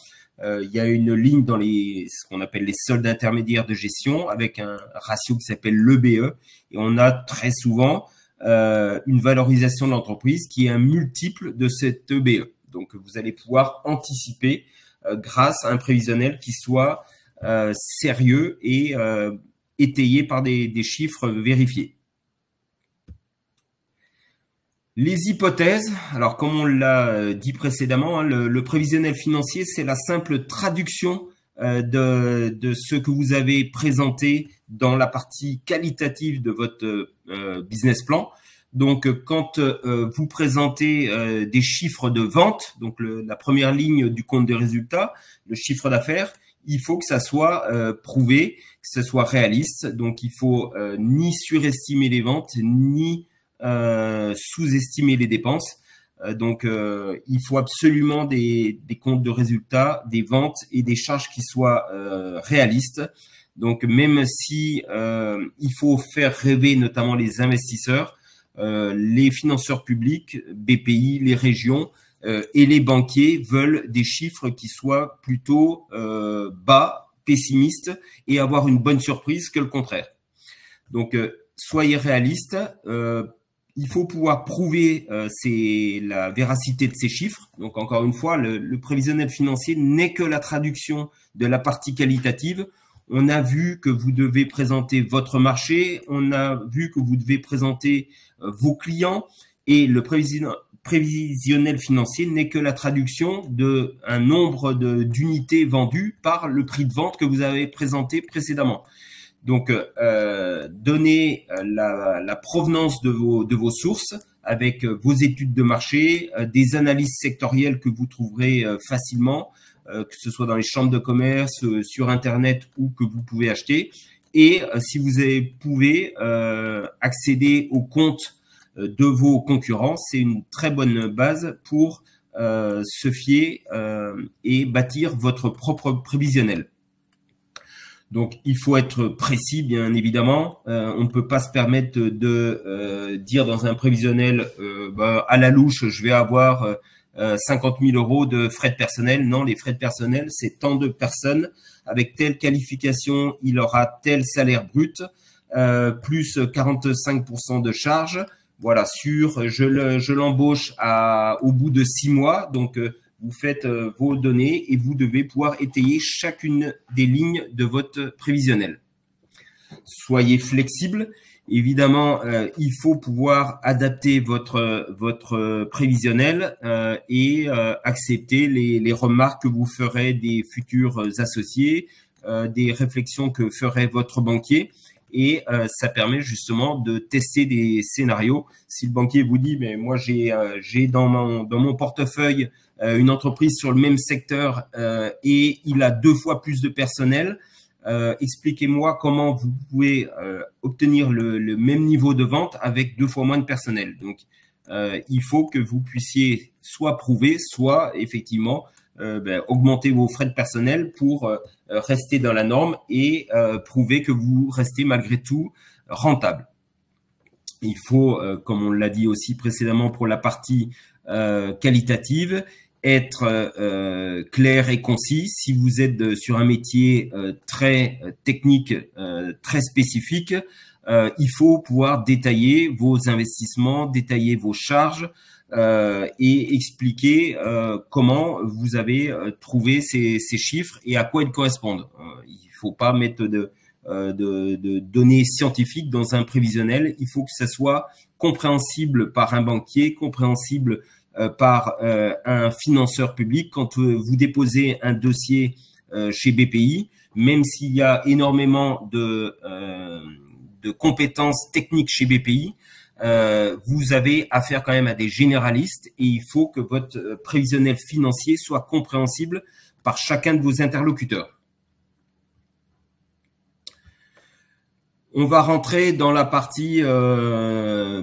Il y a une ligne dans ce qu'on appelle les soldes intermédiaires de gestion avec un ratio qui s'appelle l'EBE, et on a très souvent une valorisation de l'entreprise qui est un multiple de cet EBE. Donc, vous allez pouvoir anticiper grâce à un prévisionnel qui soit sérieux et étayé par des chiffres vérifiés. Les hypothèses, alors comme on l'a dit précédemment, hein, le prévisionnel financier, c'est la simple traduction de ce que vous avez présenté dans la partie qualitative de votre business plan. Donc, quand vous présentez des chiffres de vente, donc la première ligne du compte de résultats, le chiffre d'affaires, il faut que ça soit prouvé, que ça soit réaliste. Donc, il faut ni surestimer les ventes, ni sous-estimer les dépenses. Donc, il faut absolument des comptes de résultats, des ventes et des charges qui soient réalistes. Donc, même si il faut faire rêver notamment les investisseurs, les financeurs publics, BPI, les régions et les banquiers veulent des chiffres qui soient plutôt bas, pessimistes et avoir une bonne surprise que le contraire. Donc, soyez réalistes. Il faut pouvoir prouver la véracité de ces chiffres. Donc, encore une fois, le prévisionnel financier n'est que la traduction de la partie qualitative. On a vu que vous devez présenter votre marché, on a vu que vous devez présenter vos clients et le prévisionnel financier n'est que la traduction d'un nombre d'unités vendues par le prix de vente que vous avez présenté précédemment. Donc, donnez la provenance de vos sources avec vos études de marché, des analyses sectorielles que vous trouverez facilement, que ce soit dans les chambres de commerce, sur Internet ou que vous pouvez acheter. Et si vous pouvez accéder aux comptes de vos concurrents, c'est une très bonne base pour se fier et bâtir votre propre prévisionnel. Donc, il faut être précis, bien évidemment. On ne peut pas se permettre de dire dans un prévisionnel, à la louche, je vais avoir 50 000 euros de frais de personnel. Non, les frais de personnel, c'est tant de personnes avec telle qualification, il aura tel salaire brut, plus 45% de charges. Voilà, je l'embauche au bout de 6 mois. Donc, vous faites vos données et vous devez pouvoir étayer chacune des lignes de votre prévisionnel. Soyez flexible. Évidemment, il faut pouvoir adapter votre prévisionnel et accepter les remarques que vous ferez des futurs associés, des réflexions que ferait votre banquier. Et ça permet justement de tester des scénarios. Si le banquier vous dit, mais moi j'ai dans mon portefeuille une entreprise sur le même secteur et il a 2 fois plus de personnel, expliquez-moi comment vous pouvez obtenir le même niveau de vente avec 2 fois moins de personnel. Donc, il faut que vous puissiez soit prouver, soit effectivement augmenter vos frais de personnel pour rester dans la norme et prouver que vous restez malgré tout rentable. Il faut, comme on l'a dit aussi précédemment pour la partie qualitative, être clair et concis. Si vous êtes sur un métier très technique, très spécifique, il faut pouvoir détailler vos investissements, détailler vos charges et expliquer comment vous avez trouvé ces chiffres et à quoi ils correspondent. Il ne faut pas mettre de données scientifiques dans un prévisionnel. Il faut que ça soit compréhensible par un banquier, compréhensible par un financeur public. Quand vous déposez un dossier chez BPI, même s'il y a énormément de compétences techniques chez BPI, vous avez affaire quand même à des généralistes et il faut que votre prévisionnel financier soit compréhensible par chacun de vos interlocuteurs. On va rentrer dans la partie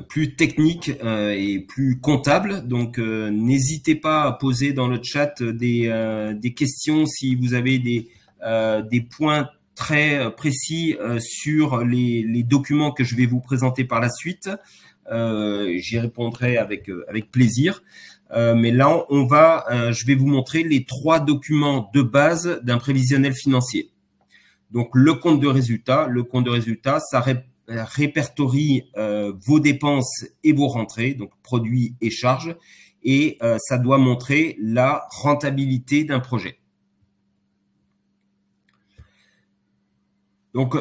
plus technique et plus comptable. Donc, n'hésitez pas à poser dans le chat des questions si vous avez des points très précis sur les documents que je vais vous présenter par la suite. J'y répondrai avec plaisir. Mais là, je vais vous montrer les 3 documents de base d'un prévisionnel financier. Donc, le compte de résultat. Le compte de résultat, ça répertorie vos dépenses et vos rentrées, donc produits et charges, et ça doit montrer la rentabilité d'un projet. Donc,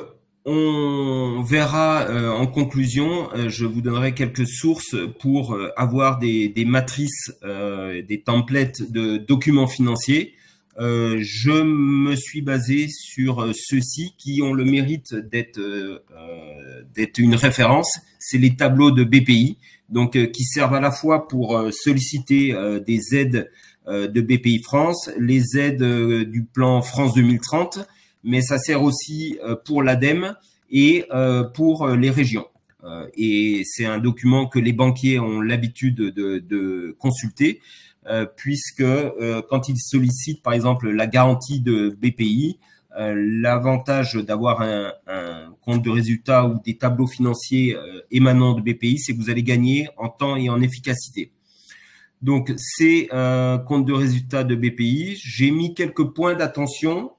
on verra en conclusion, je vous donnerai quelques sources pour avoir des matrices, des templates de documents financiers. Je me suis basé sur ceux-ci qui ont le mérite d'être une référence. C'est les tableaux de BPI, donc qui servent à la fois pour solliciter des aides de BPI France, les aides du plan France 2030, mais ça sert aussi pour l'ADEME et pour les régions. Et c'est un document que les banquiers ont l'habitude de consulter, puisque quand ils sollicitent par exemple la garantie de BPI, l'avantage d'avoir un compte de résultat ou des tableaux financiers émanant de BPI, c'est que vous allez gagner en temps et en efficacité. Donc, ces comptes de résultats de BPI, j'ai mis quelques points d'attention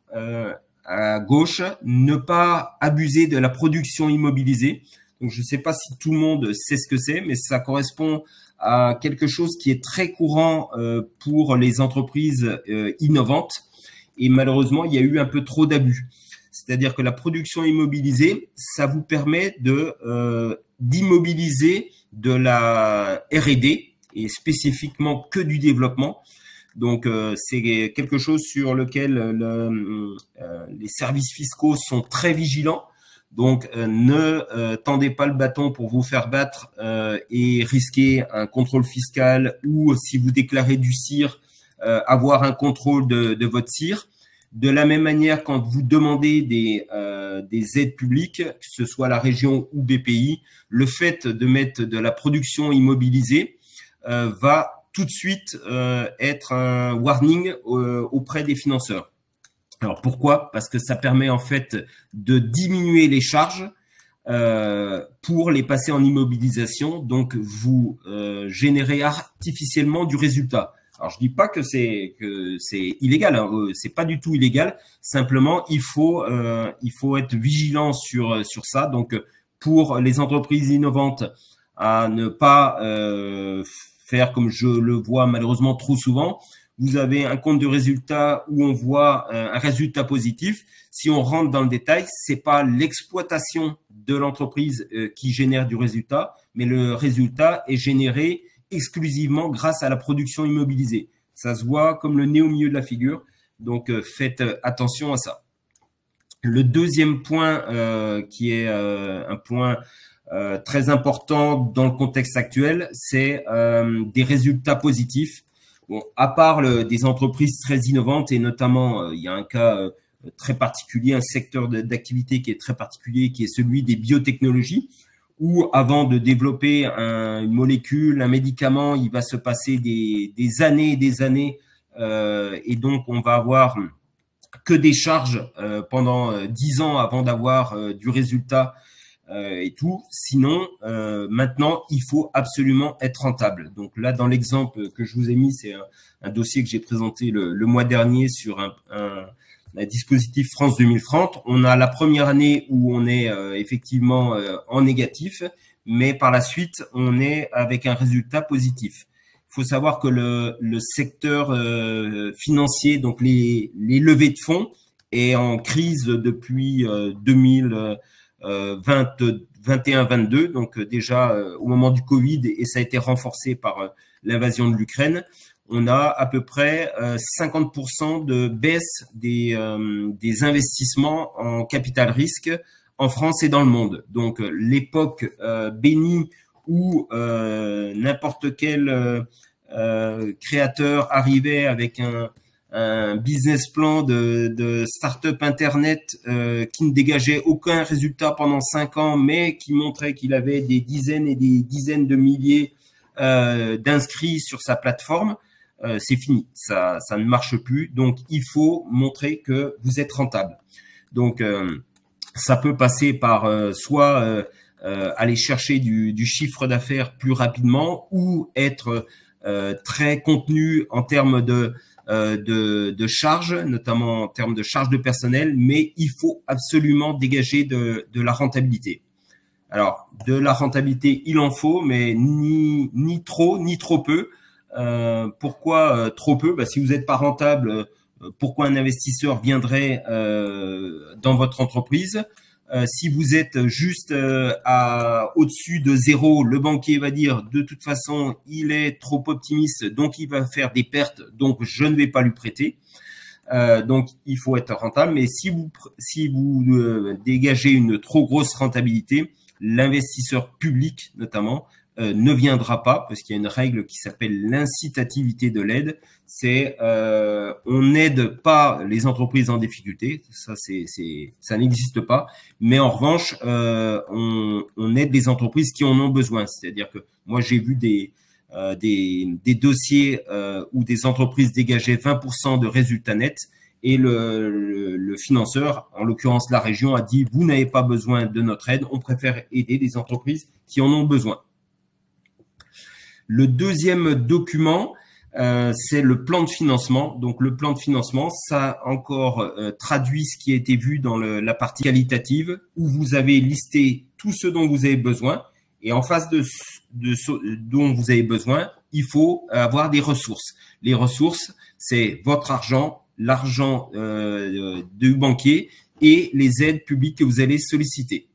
à gauche. Ne pas abuser de la production immobilisée. Donc, je ne sais pas si tout le monde sait ce que c'est, mais ça correspond à quelque chose qui est très courant pour les entreprises innovantes. Et malheureusement, il y a eu un peu trop d'abus. C'est-à-dire que la production immobilisée, ça vous permet d'immobiliser de la R&D et spécifiquement que du développement. Donc, c'est quelque chose sur lequel les services fiscaux sont très vigilants. Donc, ne tendez pas le bâton pour vous faire battre et risquer un contrôle fiscal ou, si vous déclarez du CIR, avoir un contrôle de votre CIR. De la même manière, quand vous demandez des aides publiques, que ce soit la région ou BPI, le fait de mettre de la production immobilisée va tout de suite être un warning auprès des financeurs. Alors pourquoi? Parce que ça permet en fait de diminuer les charges pour les passer en immobilisation. Donc vous générez artificiellement du résultat. Alors je dis pas que c'est illégal, hein. C'est pas du tout illégal. Simplement il faut être vigilant sur ça. Donc pour les entreprises innovantes, à ne pas faire comme je le vois malheureusement trop souvent. Vous avez un compte de résultat où on voit un résultat positif. Si on rentre dans le détail, c'est pas l'exploitation de l'entreprise qui génère du résultat, mais le résultat est généré exclusivement grâce à la production immobilisée. Ça se voit comme le nez au milieu de la figure. Donc, faites attention à ça. Le deuxième point qui est un point très important dans le contexte actuel, c'est des résultats positifs. Bon, à part des entreprises très innovantes et notamment, il y a un cas très particulier, un secteur d'activité qui est très particulier, qui est celui des biotechnologies, où avant de développer une molécule, un médicament, il va se passer des années et des années, et donc on va avoir que des charges pendant 10 ans avant d'avoir du résultat et tout. Sinon, maintenant, il faut absolument être rentable. Donc là, dans l'exemple que je vous ai mis, c'est un dossier que j'ai présenté le mois dernier sur un dispositif France 2030. On a la première année où on est effectivement en négatif, mais par la suite, on est avec un résultat positif. Il faut savoir que le secteur financier, donc les levées de fonds, est en crise depuis 2021-22, donc déjà au moment du Covid, et ça a été renforcé par l'invasion de l'Ukraine. On a à peu près 50% de baisse des investissements en capital risque en France et dans le monde. Donc l'époque bénie où n'importe quel créateur arrivait avec un business plan de start-up internet qui ne dégageait aucun résultat pendant 5 ans, mais qui montrait qu'il avait des dizaines et des dizaines de milliers d'inscrits sur sa plateforme. C'est fini, ça ne marche plus. Donc, il faut montrer que vous êtes rentable. Donc, ça peut passer par soit aller chercher du chiffre d'affaires plus rapidement ou être très contenu en termes de charges, notamment en termes de charges de personnel, mais il faut absolument dégager de la rentabilité. Alors, de la rentabilité, il en faut, mais ni trop, ni trop peu. Pourquoi trop peu? Si vous n'êtes pas rentable, pourquoi un investisseur viendrait dans votre entreprise? Si vous êtes juste au-dessus de 0, le banquier va dire de toute façon il est trop optimiste, donc il va faire des pertes, donc je ne vais pas lui prêter. Donc il faut être rentable, mais si vous dégagez une trop grosse rentabilité, l'investisseur public notamment ne viendra pas, parce qu'il y a une règle qui s'appelle l'incitativité de l'aide. C'est on n'aide pas les entreprises en difficulté, ça n'existe pas, mais en revanche on aide les entreprises qui en ont besoin. C'est-à-dire que moi j'ai vu des dossiers où des entreprises dégageaient 20% de résultats nets et le financeur, en l'occurrence la région, a dit vous n'avez pas besoin de notre aide, on préfère aider les entreprises qui en ont besoin. Le deuxième document, c'est le plan de financement. Donc le plan de financement, ça encore traduit ce qui a été vu dans la partie qualitative, où vous avez listé tout ce dont vous avez besoin. Et en face de ce dont vous avez besoin, il faut avoir des ressources. Les ressources, c'est votre argent, l'argent du banquier et les aides publiques que vous allez solliciter.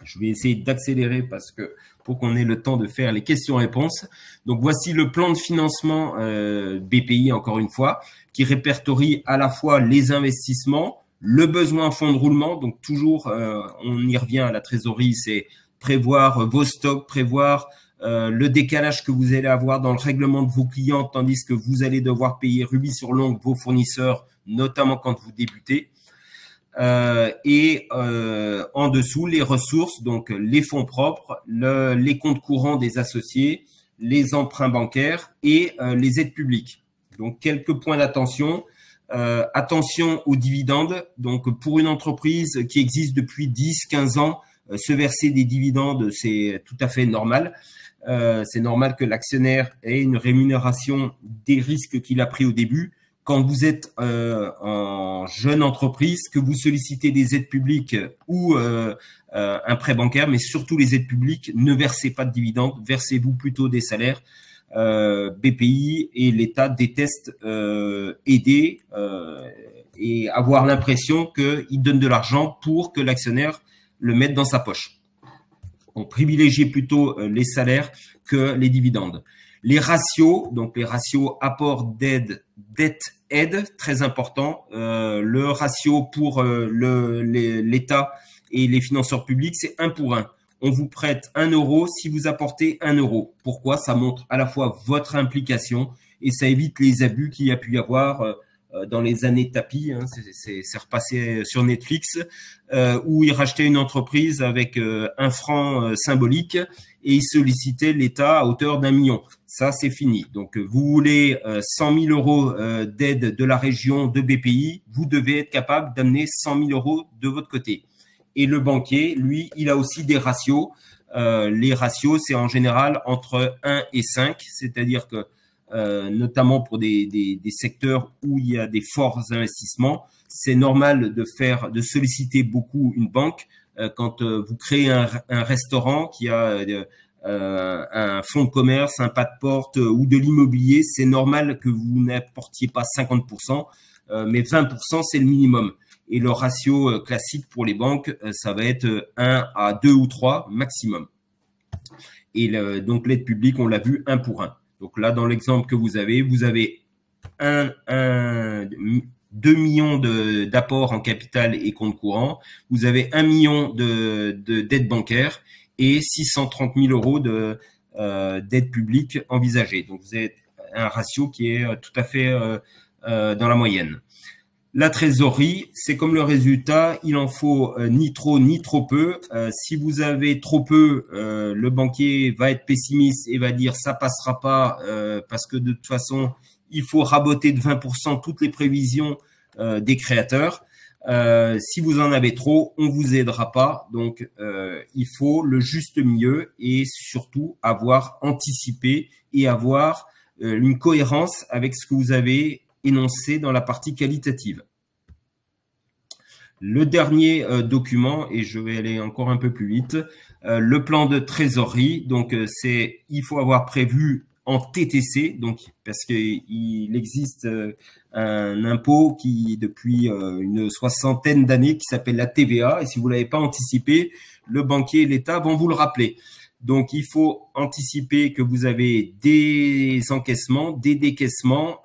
Je vais essayer d'accélérer parce que pour qu'on ait le temps de faire les questions-réponses. Donc, voici le plan de financement BPI, encore une fois, qui répertorie à la fois les investissements, le besoin en fonds de roulement. Donc, toujours, on y revient à la trésorerie, c'est prévoir vos stocks, prévoir le décalage que vous allez avoir dans le règlement de vos clients, tandis que vous allez devoir payer rubis sur l'ongle vos fournisseurs, notamment quand vous débutez. En dessous, les ressources, donc les fonds propres, les comptes courants des associés, les emprunts bancaires et les aides publiques. Donc, quelques points d'attention. Attention aux dividendes. Donc, pour une entreprise qui existe depuis 10-15 ans, se verser des dividendes, c'est tout à fait normal. C'est normal que l'actionnaire ait une rémunération des risques qu'il a pris au début. Quand vous êtes en jeune entreprise, que vous sollicitez des aides publiques ou un prêt bancaire, mais surtout les aides publiques, ne versez pas de dividendes, versez-vous plutôt des salaires. BPI et l'État détestent aider et avoir l'impression qu'il donne de l'argent pour que l'actionnaire le mette dans sa poche. On privilégie plutôt les salaires que les dividendes. Les ratios, donc les ratios apport d'aide, dette, aide, très important. Le ratio pour l'État et les financeurs publics, c'est 1 pour 1. On vous prête 1 euro si vous apportez 1 euro. Pourquoi? Ça montre à la fois votre implication et ça évite les abus qu'il y a pu y avoir dans les années tapis. Hein, c'est repassé sur Netflix où ils rachetaient une entreprise avec 1 franc symbolique et ils sollicitaient l'État à hauteur d'1 million. Ça, c'est fini. Donc, vous voulez 100 000 euros d'aide de la région de BPI, vous devez être capable d'amener 100 000 euros de votre côté. Et le banquier, lui, il a aussi des ratios. Les ratios, c'est en général entre 1 et 5, c'est-à-dire que notamment pour des secteurs où il y a des forts investissements, c'est normal de solliciter beaucoup une banque. Quand vous créez un restaurant qui a un fonds de commerce, un pas de porte ou de l'immobilier, c'est normal que vous n'apportiez pas 50%, mais 20% c'est le minimum. Et le ratio classique pour les banques, ça va être 1 à 2 ou 3 maximum. Et donc l'aide publique, on l'a vu, 1 pour 1. Donc là, dans l'exemple que vous avez 2 millions d'apports en capital et compte courant. Vous avez 1 million de dettes bancaires et 630 000 euros d'aide publique envisagée. Donc, vous avez un ratio qui est tout à fait dans la moyenne. La trésorerie, c'est comme le résultat, il en faut ni trop ni trop peu. Si vous avez trop peu, le banquier va être pessimiste et va dire ça passera pas parce que de toute façon, il faut raboter de 20% toutes les prévisions des créateurs. Si vous en avez trop, on vous aidera pas. Donc, il faut le juste milieu et surtout avoir anticipé et avoir une cohérence avec ce que vous avez énoncé dans la partie qualitative. Le dernier document, et je vais aller encore un peu plus vite, le plan de trésorerie. Donc, il faut avoir prévu en TTC, donc parce qu'il existe un impôt qui depuis une soixantaine d'années qui s'appelle la TVA, et si vous l'avez pas anticipé, le banquier et l'État vont vous le rappeler. Donc il faut anticiper que vous avez des encaissements, des décaissements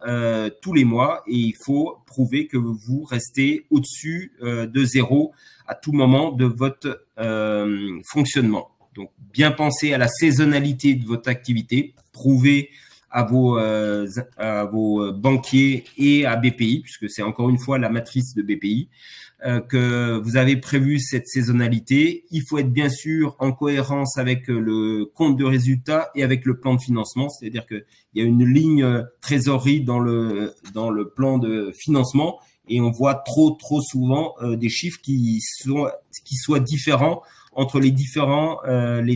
tous les mois, et il faut prouver que vous restez au-dessus de zéro à tout moment de votre fonctionnement. Donc, bien penser à la saisonnalité de votre activité, prouver à vos banquiers et à BPI, puisque c'est encore une fois la matrice de BPI, que vous avez prévu cette saisonnalité. Il faut être bien sûr en cohérence avec le compte de résultat et avec le plan de financement, c'est-à-dire qu'il y a une ligne trésorerie dans le plan de financement, et on voit trop souvent des chiffres qui soient différents entre les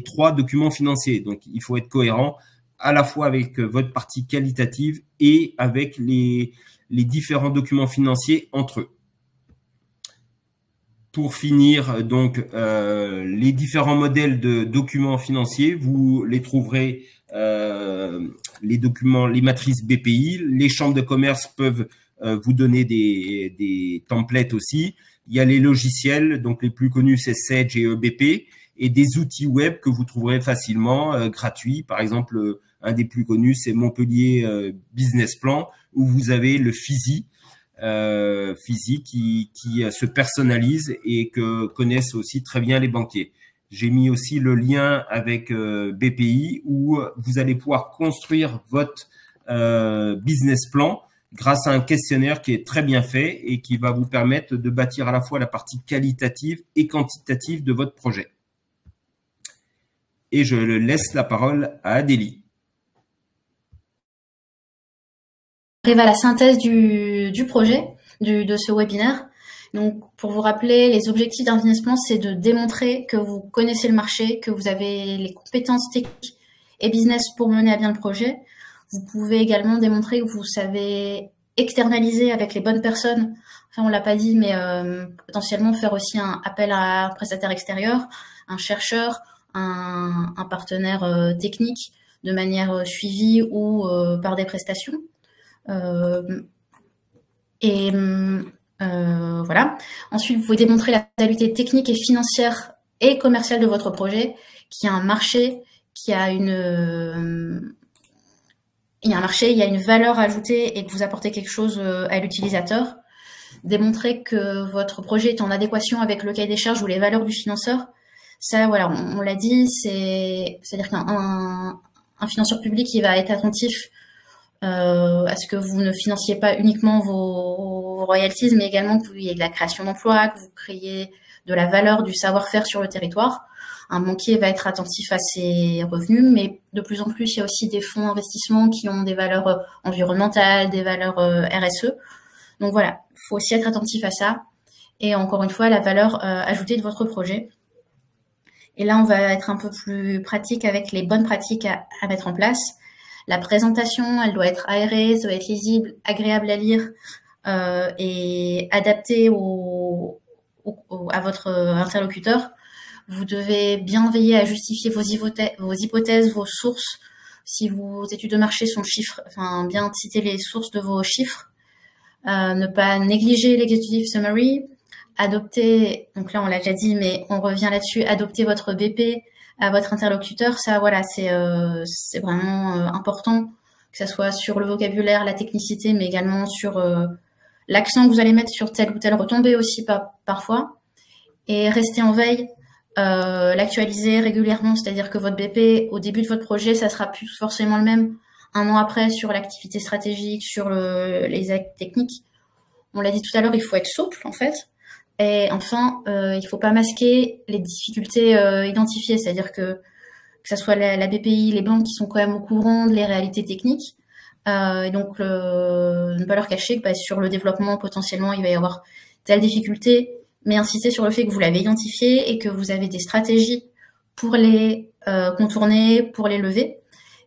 trois documents financiers. Donc, il faut être cohérent à la fois avec votre partie qualitative et avec les différents documents financiers entre eux. Pour finir, donc, les différents modèles de documents financiers, vous les trouverez, les documents, les matrices BPI. Les chambres de commerce peuvent vous donner des templates aussi. Il y a les logiciels, donc les plus connus, c'est Sage et EBP, et des outils web que vous trouverez facilement, gratuits. Par exemple, un des plus connus, c'est Montpellier Business Plan, où vous avez le FISI qui se personnalise et que connaissent aussi très bien les banquiers. J'ai mis aussi le lien avec BPI, où vous allez pouvoir construire votre business plan grâce à un questionnaire qui est très bien fait et qui va vous permettre de bâtir à la fois la partie qualitative et quantitative de votre projet. Et je laisse la parole à Adélie. On arrive à la synthèse du projet, de ce webinaire. Donc, pour vous rappeler, les objectifs d'un business plan, c'est de démontrer que vous connaissez le marché, que vous avez les compétences techniques et business pour mener à bien le projet. Vous pouvez également démontrer que vous savez externaliser avec les bonnes personnes. Enfin, on l'a pas dit, mais potentiellement faire aussi un appel à un prestataire extérieur, un chercheur, un partenaire technique de manière suivie ou par des prestations. Voilà. Ensuite, vous pouvez démontrer la qualité technique et financière et commerciale de votre projet, qu'il y a un marché, qu'il y a il y a une valeur ajoutée et que vous apportez quelque chose à l'utilisateur. Démontrer que votre projet est en adéquation avec le cahier des charges ou les valeurs du financeur. Ça, voilà, on l'a dit, c'est-à-dire qu'un financeur public, il va être attentif à ce que vous ne financiez pas uniquement vos royalties, mais également que vous ayez de la création d'emplois, que vous créez de la valeur, du savoir-faire sur le territoire. Un banquier va être attentif à ses revenus, mais de plus en plus, il y a aussi des fonds d'investissement qui ont des valeurs environnementales, des valeurs RSE. Donc voilà, il faut aussi être attentif à ça. Et encore une fois, la valeur ajoutée de votre projet. Et là, on va être un peu plus pratique avec les bonnes pratiques à mettre en place. La présentation, elle doit être aérée, ça doit être lisible, agréable à lire et adaptée à votre interlocuteur. Vous devez bien veiller à justifier vos hypothèses, vos sources. Si vos études de marché sont bien citer les sources de vos chiffres. Ne pas négliger l'executive summary. Adopter, donc là on l'a déjà dit, mais on revient là-dessus, adopter votre BP à votre interlocuteur. Ça, voilà, c'est vraiment important, que ça soit sur le vocabulaire, la technicité, mais également sur l'accent que vous allez mettre sur telle ou telle retombée aussi parfois. Et rester en veille. L'actualiser régulièrement, c'est-à-dire que votre BP au début de votre projet, ça sera plus forcément le même un an après sur l'activité stratégique, sur les actes techniques. On l'a dit tout à l'heure, il faut être souple en fait. Et enfin, il faut pas masquer les difficultés identifiées, c'est-à-dire que ça soit la BPI, les banques qui sont quand même au courant des réalités techniques. Et donc ne pas leur cacher que sur le développement potentiellement il va y avoir telle difficulté, mais insister sur le fait que vous l'avez identifié et que vous avez des stratégies pour les contourner, pour les lever.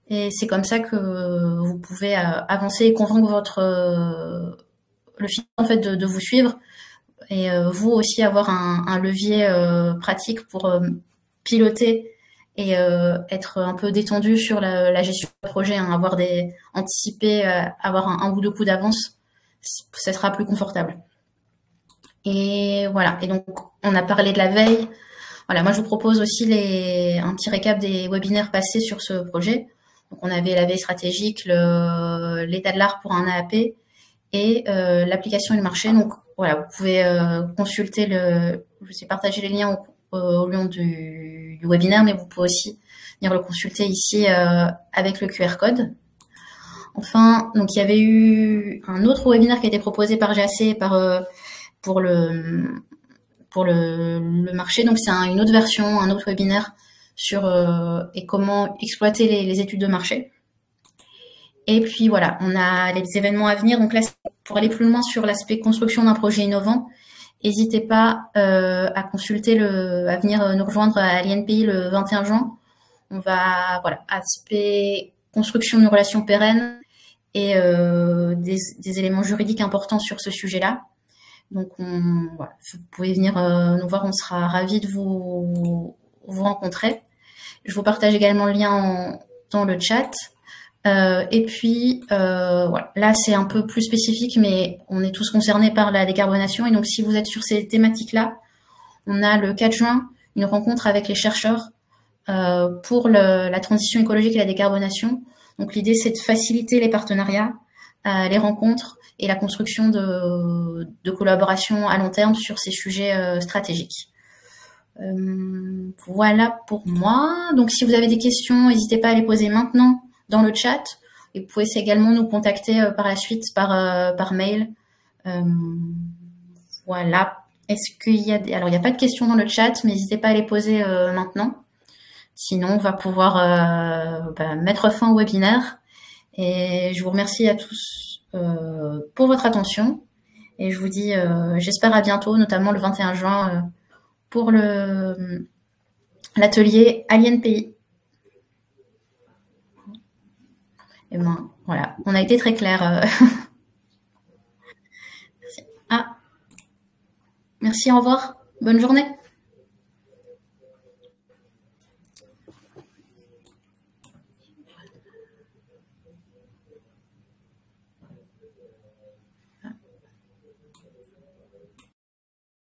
Et c'est comme ça que vous pouvez avancer et convaincre le client en fait de vous suivre, et vous aussi avoir un levier pratique pour piloter et être un peu détendu sur la gestion de projet, hein, anticiper, avoir un ou deux coups d'avance, ça sera plus confortable. Et voilà. Et donc, on a parlé de la veille. Voilà, moi je vous propose aussi un petit récap des webinaires passés sur ce projet. Donc, on avait la veille stratégique, l'état de l'art pour un AAP et l'application et le marché. Donc voilà, vous pouvez consulter je vous ai partagé les liens au long du webinaire, mais vous pouvez aussi venir le consulter ici avec le QR code. Enfin, donc il y avait eu un autre webinaire qui a été proposé par GAC pour le marché. Donc c'est une autre version, un autre webinaire sur et comment exploiter les études de marché. Et puis voilà, on a les événements à venir. Donc là, pour aller plus loin sur l'aspect construction d'un projet innovant, n'hésitez pas à consulter à venir nous rejoindre à l'INPI le 21 juin. On va, voilà, aspect construction d'une relation pérenne et des éléments juridiques importants sur ce sujet-là. Donc, voilà, vous pouvez venir nous voir, on sera ravis de vous rencontrer. Je vous partage également le lien dans le chat. Et puis, voilà. Là, c'est un peu plus spécifique, mais on est tous concernés par la décarbonation. Et donc, si vous êtes sur ces thématiques-là, on a le 4 juin une rencontre avec les chercheurs pour la transition écologique et la décarbonation. Donc, l'idée, c'est de faciliter les partenariats, les rencontres et la construction de collaborations à long terme sur ces sujets stratégiques. Voilà pour moi. Donc, si vous avez des questions, n'hésitez pas à les poser maintenant dans le chat. Et vous pouvez également nous contacter par la suite par mail. Voilà. Est-ce qu'il y a alors il n'y a pas de questions dans le chat, mais n'hésitez pas à les poser maintenant. Sinon, on va pouvoir mettre fin au webinaire. Et je vous remercie à tous pour votre attention. Et je vous dis, j'espère à bientôt, notamment le 21 juin, pour l'atelier à l'INPI. Et ben, voilà, on a été très clair. Merci. Merci, au revoir. Bonne journée.